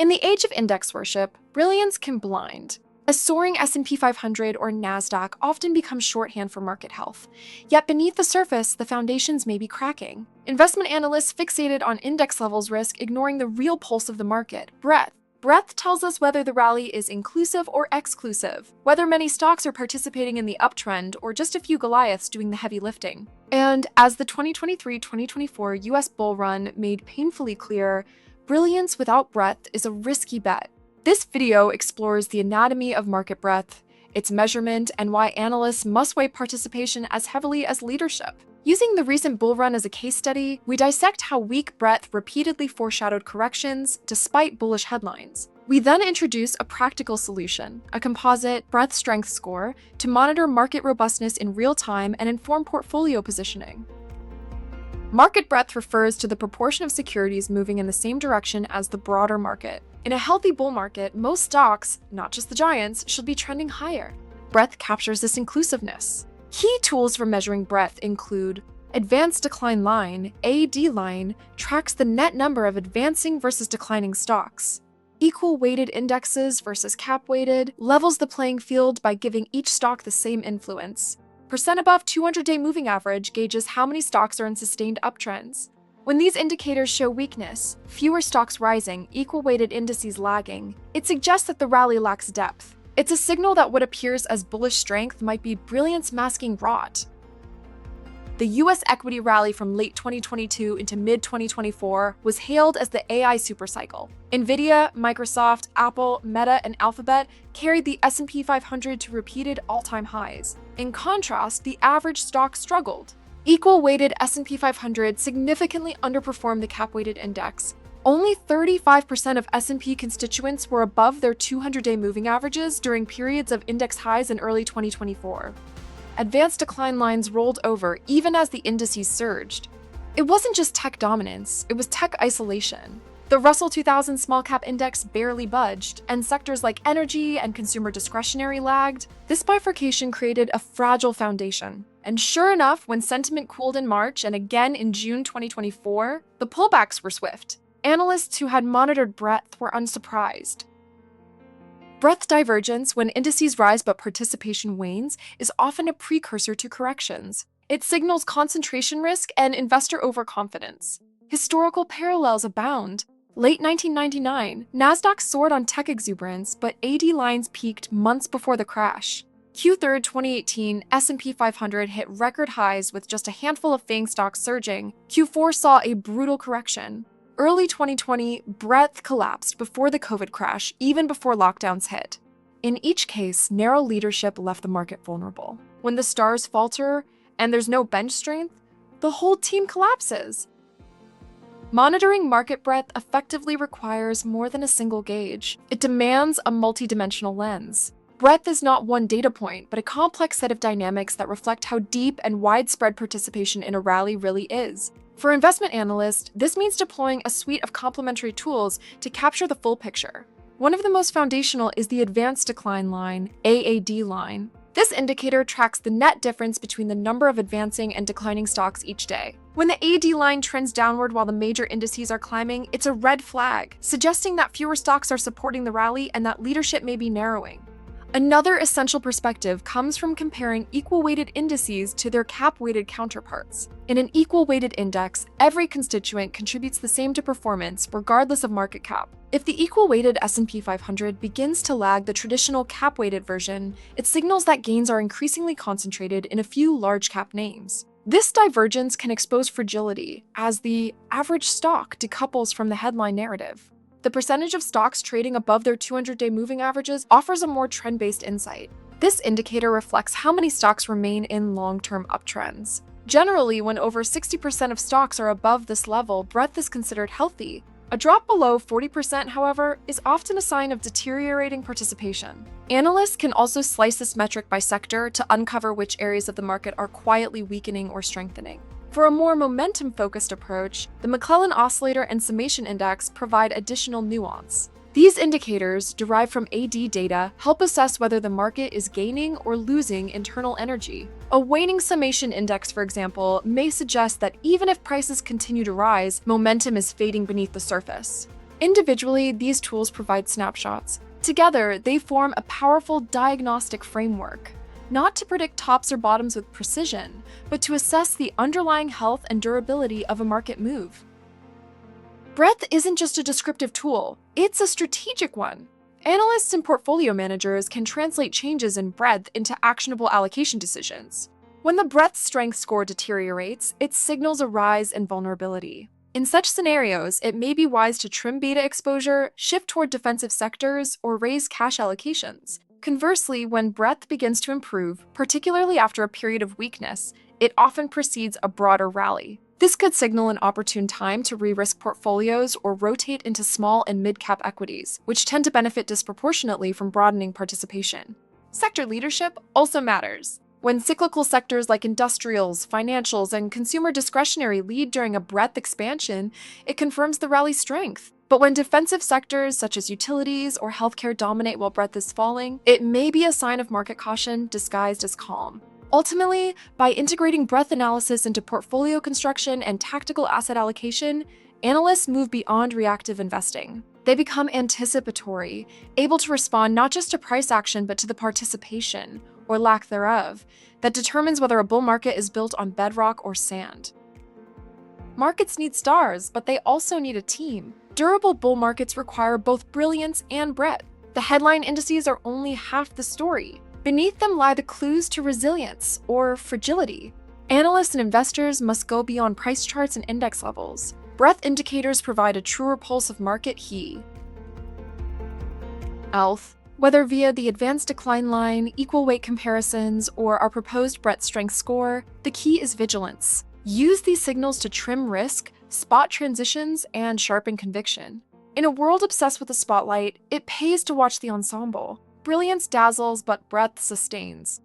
In the age of index worship, brilliance can blind. A soaring S&P 500 or NASDAQ often becomes shorthand for market health. Yet beneath the surface, the foundations may be cracking. Investment analysts fixated on index levels risk ignoring the real pulse of the market, breadth. Breadth tells us whether the rally is inclusive or exclusive, whether many stocks are participating in the uptrend or just a few Goliaths doing the heavy lifting. And as the 2023-2024 US bull run made painfully clear, brilliance without breadth is a risky bet. This video explores the anatomy of market breadth, its measurement, and why analysts must weigh participation as heavily as leadership. Using the recent bull run as a case study, we dissect how weak breadth repeatedly foreshadowed corrections despite bullish headlines. We then introduce a practical solution, a composite breadth strength score, to monitor market robustness in real time and inform portfolio positioning. Market breadth refers to the proportion of securities moving in the same direction as the broader market. In a healthy bull market, most stocks, not just the giants, should be trending higher. Breadth captures this inclusiveness. Key tools for measuring breadth include Advanced Decline Line, AD line, tracks the net number of advancing versus declining stocks. Equal weighted indexes versus cap weighted levels the playing field by giving each stock the same influence. Percent above 200-day moving average gauges how many stocks are in sustained uptrends. When these indicators show weakness, fewer stocks rising, equal-weighted indices lagging, it suggests that the rally lacks depth. It's a signal that what appears as bullish strength might be brilliance masking rot. The US equity rally from late 2022 into mid-2024 was hailed as the AI supercycle. Nvidia, Microsoft, Apple, Meta, and Alphabet carried the S&P 500 to repeated all-time highs. In contrast, the average stock struggled. Equal-weighted S&P 500 significantly underperformed the cap-weighted index. Only 35% of S&P constituents were above their 200-day moving averages during periods of index highs in early 2024. Advanced decline lines rolled over even as the indices surged. It wasn't just tech dominance, it was tech isolation. The Russell 2000 small cap index barely budged, and sectors like energy and consumer discretionary lagged. This bifurcation created a fragile foundation. And sure enough, when sentiment cooled in March and again in June 2024, the pullbacks were swift. Analysts who had monitored breadth were unsurprised. Breadth divergence, when indices rise but participation wanes, is often a precursor to corrections. It signals concentration risk and investor overconfidence. Historical parallels abound. Late 1999, NASDAQ soared on tech exuberance, but AD lines peaked months before the crash. Q3 2018, S&P 500 hit record highs with just a handful of FANG stocks surging. Q4 saw a brutal correction. Early 2020, breadth collapsed before the COVID crash, even before lockdowns hit. In each case, narrow leadership left the market vulnerable. When the stars falter and there's no bench strength, the whole team collapses. Monitoring market breadth effectively requires more than a single gauge. It demands a multidimensional lens. Breadth is not one data point, but a complex set of dynamics that reflect how deep and widespread participation in a rally really is. For investment analysts, this means deploying a suite of complementary tools to capture the full picture. One of the most foundational is the Advanced Decline Line, AAD line. This indicator tracks the net difference between the number of advancing and declining stocks each day. When the AD line trends downward while the major indices are climbing, it's a red flag, suggesting that fewer stocks are supporting the rally and that leadership may be narrowing. Another essential perspective comes from comparing equal-weighted indices to their cap-weighted counterparts. In an equal-weighted index, every constituent contributes the same to performance, regardless of market cap. If the equal-weighted S&P 500 begins to lag the traditional cap-weighted version, it signals that gains are increasingly concentrated in a few large-cap names. This divergence can expose fragility, as the average stock decouples from the headline narrative. The percentage of stocks trading above their 200-day moving averages offers a more trend-based insight. This indicator reflects how many stocks remain in long-term uptrends. Generally, when over 60% of stocks are above this level, breadth is considered healthy. A drop below 40%, however, is often a sign of deteriorating participation. Analysts can also slice this metric by sector to uncover which areas of the market are quietly weakening or strengthening. For a more momentum-focused approach, the McClellan Oscillator and Summation Index provide additional nuance. These indicators, derived from AD data, help assess whether the market is gaining or losing internal energy. A waning summation index, for example, may suggest that even if prices continue to rise, momentum is fading beneath the surface. Individually, these tools provide snapshots. Together, they form a powerful diagnostic framework, not to predict tops or bottoms with precision, but to assess the underlying health and durability of a market move. Breadth isn't just a descriptive tool, it's a strategic one. Analysts and portfolio managers can translate changes in breadth into actionable allocation decisions. When the breadth strength score deteriorates, it signals a rise in vulnerability. In such scenarios, it may be wise to trim beta exposure, shift toward defensive sectors, or raise cash allocations. Conversely, when breadth begins to improve, particularly after a period of weakness, it often precedes a broader rally. This could signal an opportune time to re-risk portfolios or rotate into small and mid-cap equities, which tend to benefit disproportionately from broadening participation. Sector leadership also matters. When cyclical sectors like industrials, financials, and consumer discretionary lead during a breadth expansion, it confirms the rally's strength. But when defensive sectors such as utilities or healthcare dominate while breadth is falling, it may be a sign of market caution disguised as calm. Ultimately, by integrating breadth analysis into portfolio construction and tactical asset allocation, analysts move beyond reactive investing. They become anticipatory, able to respond not just to price action but to the participation, or lack thereof, that determines whether a bull market is built on bedrock or sand. Markets need stars, but they also need a team. Durable bull markets require both brilliance and breadth. The headline indices are only half the story. Beneath them lie the clues to resilience, or fragility. Analysts and investors must go beyond price charts and index levels. Breadth indicators provide a truer pulse of market heat. ELF. Whether via the advanced decline line, equal weight comparisons, or our proposed breadth strength score, the key is vigilance. Use these signals to trim risk, spot transitions, and sharpen conviction. In a world obsessed with the spotlight, it pays to watch the ensemble. Brilliance dazzles, but breadth sustains.